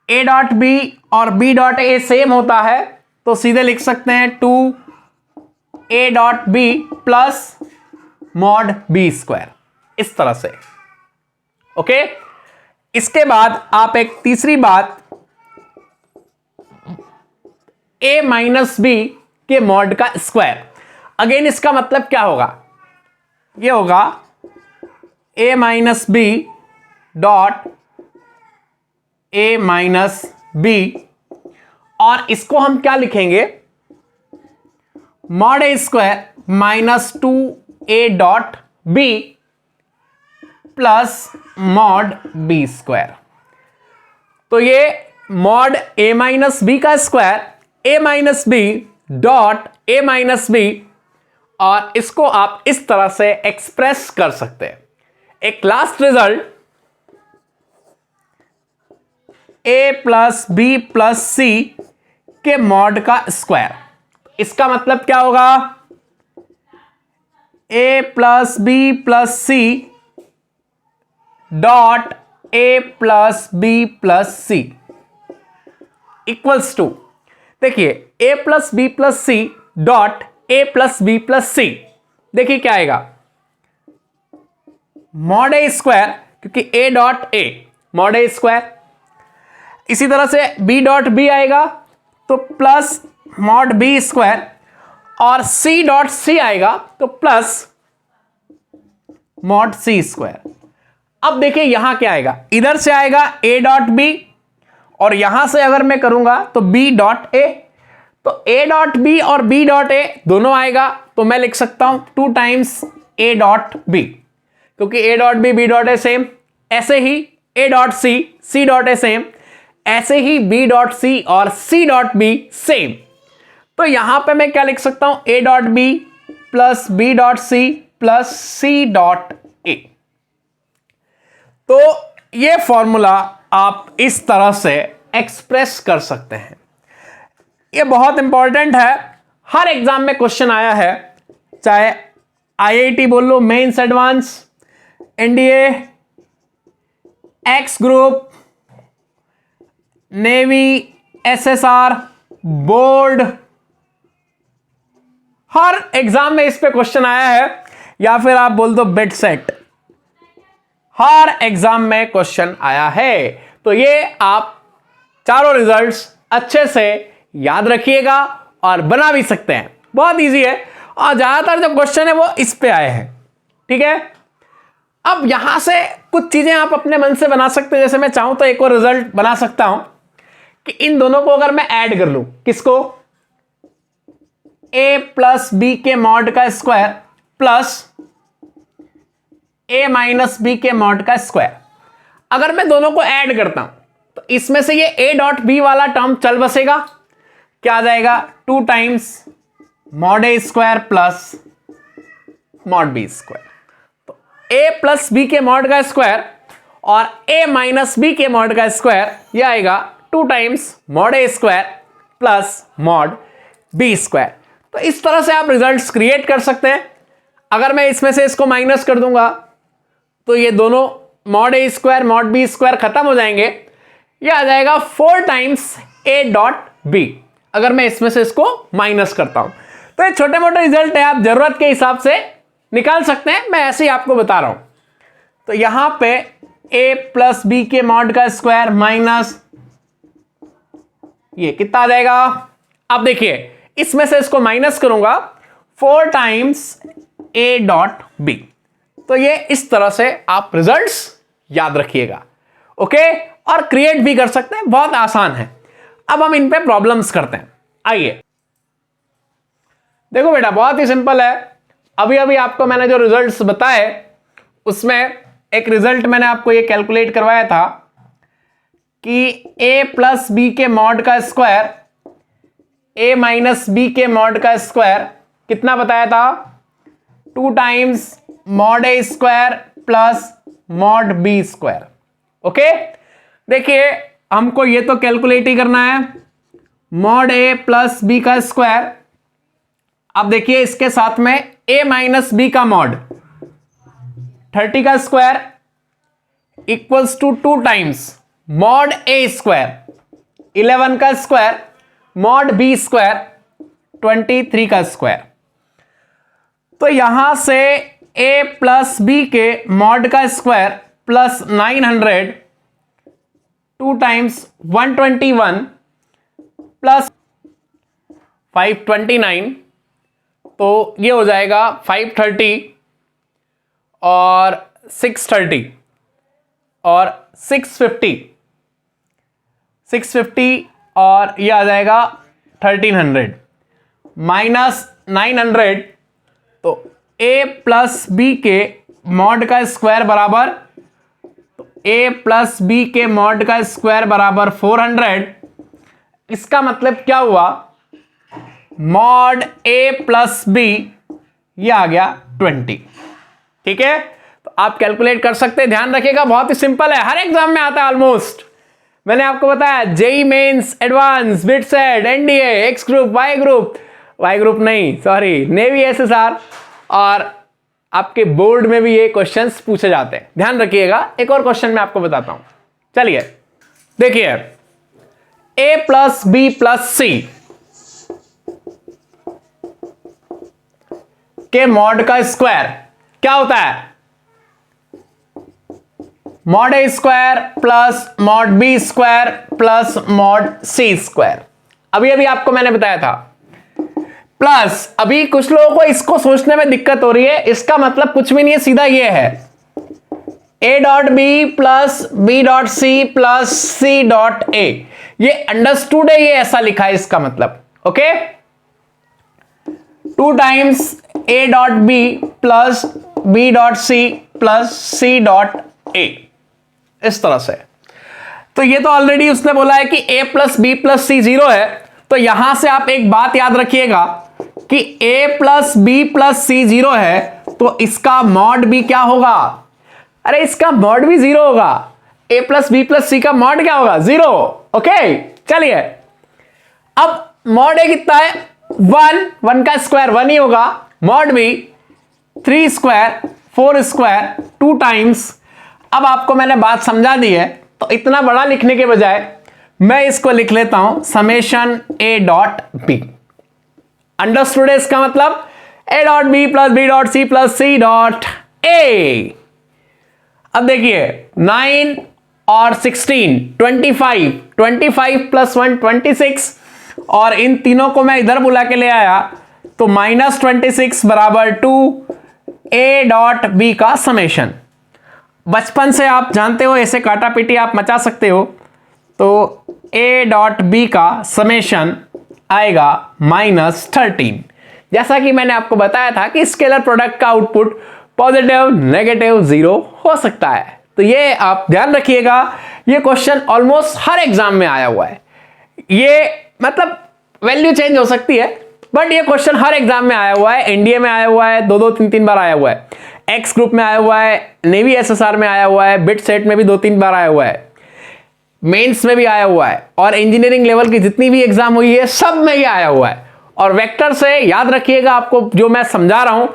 a dot b और b डॉट a सेम होता है, तो सीधे लिख सकते हैं 2a dot b plus mod b square, इस तरह से। ओके, इसके बाद आप एक तीसरी बात, a माइनस b के मॉड का स्क्वायर। अगेन इसका मतलब क्या होगा? ये होगा a minus b dot a minus b, और इसको हम क्या लिखेंगे? Mod a square minus 2a dot b plus mod b square. तो ये मॉड a माइनस b का square, a minus b dot a minus b, और इसको आप इस तरह से एक्सप्रेस कर सकते हैं। एक last result, a plus b plus c के मॉड का स्क्वायर। इसका मतलब क्या होगा, A plus B plus C dot A plus B plus C equals to, देखिए A plus B plus C dot A plus B plus C, देखिए क्या आएगा, मॉड ए स्क्वायर, क्योंकि A dot A mod A square. इसी तरह से बी डॉट बी आएगा तो प्लस मॉड बी स्क्वायर, और सी डॉट सी आएगा तो प्लस मॉड सी स्क्वायर। अब देखिए यहां क्या आएगा, इधर से आएगा ए डॉट बी, और यहां से अगर मैं करूंगा तो बी डॉट ए, तो ए डॉट बी और बी डॉट ए दोनों आएगा, तो मैं लिख सकता हूं 2 टाइम्स ए डॉट बी, क्योंकि A dot B B dot A same, ऐसे ही A dot C C dot A same, ऐसे ही बी डॉट सी और सी डॉट बी सेम। तो यहां पे मैं क्या लिख सकता हूं, A dot B plus B dot C plus C dot A. तो ये फॉर्मूला आप इस तरह से एक्सप्रेस कर सकते हैं। ये बहुत इंपॉर्टेंट है, हर एग्जाम में क्वेश्चन आया है, चाहे आईआईटी बोल लो, mains advance, NDA, X group, navy, SSR, board, हर एग्जाम में इस पे क्वेश्चन आया है, या फिर आप बोल दो बिट सेट, हर एग्जाम में क्वेश्चन आया है। तो ये आप चारों रिजल्ट्स अच्छे से याद रखिएगा और बना भी सकते हैं, बहुत इजी है, और ज्यादातर जो क्वेश्चन है वो इस पे आए हैं, ठीक है। अब यहां से कुछ चीजें आप अपने मन से बना सकते हैं, जैसे मैं चाहूं तो एक और रिजल्ट बना सकता हूं कि इन दोनों को अगर मैं ऐड कर लूं, किसको, a प्लस बी के मॉड का square plus a minus B के मॉड का स्क्वायर, अगर मैं दोनों को ऐड करता हूं तो इसमें से ये a डॉट बी वाला टर्म चल बसेगा, क्या आ जाएगा, 2 times mod A square plus mod B square. तो a प्लस बी के मॉड का स्क्वायर और a माइनस बी के मॉड का स्क्वायर, यह आएगा 2 times mod A square plus mod B square. तो इस तरह से आप रिजल्ट्स क्रिएट कर सकते हैं। अगर मैं इसमें से इसको माइनस कर दूंगा तो ये दोनों mod A square mod B square खत्म हो जाएंगे, ये आ जाएगा 4 टाइम्स ए डॉट बी, अगर मैं इसमें से इसको माइनस करता हूं। तो ये छोटे मोटे रिजल्ट है, आप जरूरत के हिसाब से निकाल सकते हैं, मैं ऐसे ही आपको बता रहा हूं। तो यहां पे a प्लस बी के मॉड का स्क्वायर माइनस ये कितना आ जाएगा, अब देखिए इसमें से इसको माइनस करूंगा, 4 टाइम्स a डॉट बी। तो ये इस तरह से आप रिजल्ट्स याद रखिएगा, ओके, और क्रिएट भी कर सकते हैं, बहुत आसान है। अब हम इन पे प्रॉब्लम्स करते हैं, आइए। देखो बेटा बहुत ही सिंपल है, अभी अभी आपको मैंने जो रिजल्ट्स बताए उसमें एक रिजल्ट मैंने आपको ये कैलकुलेट करवाया था कि a प्लस बी के मॉड का स्क्वायर a माइनस बी के मॉड का स्क्वायर कितना बताया था, 2 times mod A square plus mod B square, okay. देखिए हमको ये तो कैलकुलेट ही करना है, मॉड ए प्लस बी का स्क्वायर। अब देखिए इसके साथ में a माइनस बी का मॉड 30 का square equals to 2 times mod A square 11 का स्क्वायर मॉड बी स्क्वायर 23 का स्क्वायर। तो यहां से a प्लस बी के मॉड का स्क्वायर प्लस 900 2 टाइम्स 121 प्लस 529, तो ये हो जाएगा 530 और 630 और 650 और ये आ जाएगा 1300 माइनस 900, तो a प्लस बी के मॉड का स्क्वायर बराबर, तो a प्लस बी के मॉड का स्क्वायर बराबर 400। इसका मतलब क्या हुआ, मॉड a प्लस बी ये आ गया 20, ठीक है। तो आप कैलकुलेट कर सकते हैं, ध्यान रखिएगा बहुत ही सिंपल है, हर एग्जाम में आता है ऑलमोस्ट। मैंने आपको बताया JEE Mains, advance, BITSAT, NDA, X group, Y group नहीं, सॉरी, नेवी एसएसआर, और आपके बोर्ड में भी ये क्वेश्चंस पूछे जाते हैं, ध्यान रखिएगा। एक और क्वेश्चन मैं आपको बताता हूं, चलिए देखिए, a plus B plus C के मॉड का स्क्वायर क्या होता है? Mod A square plus mod B square plus mod C square. अभी आपको मैंने बताया था प्लस, अभी कुछ लोगों को इसको सोचने में दिक्कत हो रही है, इसका मतलब कुछ भी नहीं है, सीधा ये है a dot B plus B dot C plus C dot A. ये अंडरस्टूड है, ये ऐसा लिखा है, इसका मतलब okay, 2 times a dot B plus B dot C plus C dot A, इस तरह से। तो ये तो ऑलरेडी उसने बोला है कि a प्लस बी प्लस सी 0 है, तो यहां से आप एक बात याद रखिएगा कि a प्लस बी प्लस सी 0 है, तो इसका मॉड भी क्या होगा? अरे इसका मॉड भी 0 होगा। a प्लस बी प्लस सी का मॉड क्या होगा? 0। ओके, चलिए अब मॉड a कितना है? 1 का स्क्वायर 1 ही होगा, mod B 3 square 4 square 2 times. अब आपको मैंने बात समझा दी है, तो इतना बड़ा लिखने के बजाय मैं इसको लिख लेता हूं summation a dot B. Understood है इसका मतलब? a dot B plus B dot C plus C dot A. अब देखिए 9 और 16 25 प्लस 1 26, और इन तीनों को मैं इधर बुला के ले आया तो -26 बराबर 2 a डॉट बी का समेशन। बचपन से आप जानते हो ऐसे काटा पीटी आप मचा सकते हो, तो a डॉट बी का समेशन आएगा -13। जैसा कि मैंने आपको बताया था कि स्केलर प्रोडक्ट का आउटपुट पॉजिटिव, नेगेटिव, 0 हो सकता है। तो ये आप ध्यान रखिएगा, ये क्वेश्चन ऑलमोस्ट हर एग्जाम में आया हुआ है। ये मतलब वैल्यू चेंज हो सकती है, बट ये क्वेश्चन हर एग्जाम में आया हुआ है। एनडीए में आया हुआ है, 2-3 बार आया हुआ है, एक्स ग्रुप में आया हुआ है, नेवी एसएसआर में आया हुआ है, बिट सेट में भी 2-3 बार आया हुआ है, मेंस में भी आया हुआ है, और इंजीनियरिंग लेवल की जितनी भी एग्जाम हुई है सब में ये आया हुआ है। और वेक्टर से याद रखिएगा, आपको जो मैं समझा रहा हूं,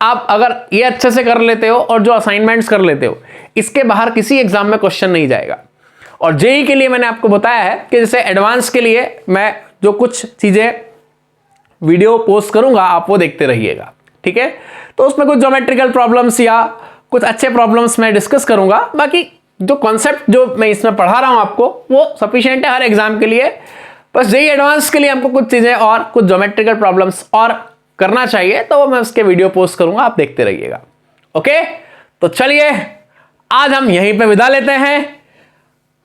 आप अगर ये अच्छे से कर लेते हो और जो असाइनमेंट्स कर लेते हो, इसके बाहर किसी एग्जाम में क्वेश्चन नहीं जाएगा। और जेई के लिए मैंने आपको बताया है कि जैसे एडवांस के लिए मैं जो कुछ चीजें वीडियो पोस्ट करूंगा आप वो देखते रहिएगा, ठीक है। तो उसमें कुछ ज्योमेट्रिकल प्रॉब्लम्स या कुछ अच्छे प्रॉब्लम्स मैं डिस्कस करूंगा, बाकी जो कॉन्सेप्ट जो मैं इसमें पढ़ा रहा हूं आपको वो सफिशिएंट है हर एग्जाम के लिए। बस जेई एडवांस के लिए हमको कुछ चीजें और कुछ ज्योमेट्रिकल प्रॉब्लम्स और करना चाहिए, तो वो मैं उसके वीडियो पोस्ट करूंगा, आप देखते रहिएगा। ओके, तो चलिए आज हम यहीं पे विदा लेते हैं,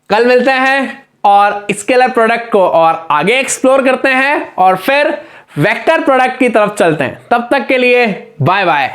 कल मिलते हैं और स्केलर प्रोडक्ट को और आगे एक्सप्लोर करते हैं और फिर वेक्टर प्रोडक्ट की तरफ चलते हैं। तब तक के लिए बाय बाय।